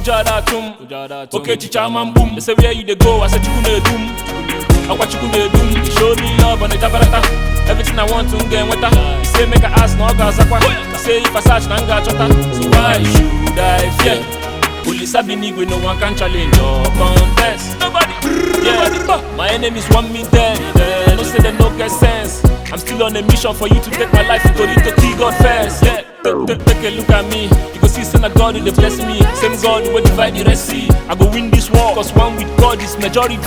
Ujadatum, okay, chichaman boom. They say where you they go, I said you gonna doom. I watch you gonna doom. You show me love on the tabarata. Everything I want to get with her. You say make a ass no gazakwa. You say if I search nanga chota. So why should I fear? Police have been with no one can challenge or contest. Nobody, yeah. My enemies want me dead. They don't say they no get sense. I'm still on a mission for you to take my life. You go need to kill God first. Yeah, take a look at me. You go see son of God who dey bless me. Same God who will divide the Red Sea. I go win this war, cause one with God is majority.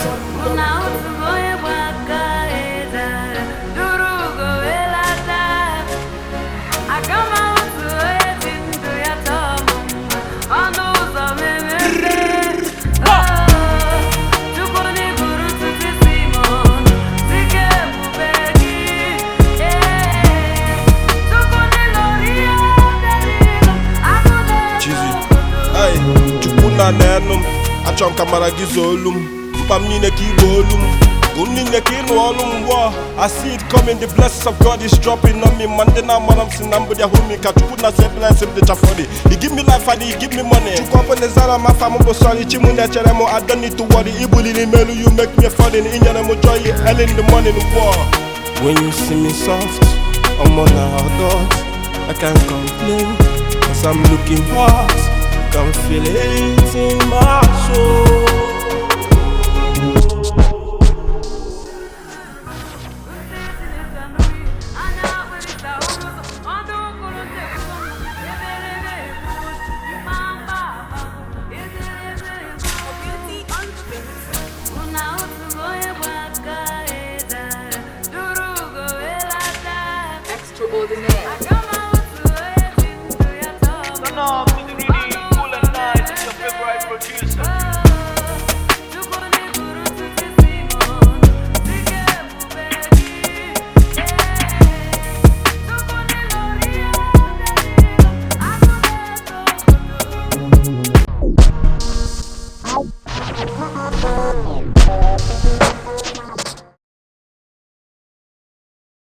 Nenum, I chunk a maragizolum, Pamina Kibolum, Gunina Kinwalum war. I see it coming, the blessings of God is dropping on me. Mandana Madam Sinambudia Humi, Katuna said bless him the Chafodi. He give me life and he give me money. You come on the Zara, my family, sorry, Chimuna Cheremo, I don't need to worry. Ibuli Melu, you make me funny in your joy, early in the morning war. When you see me soft, I'm on our God, I can't complain, cause I'm looking hot. Can feel it in my soul. Extraordinary. Producer.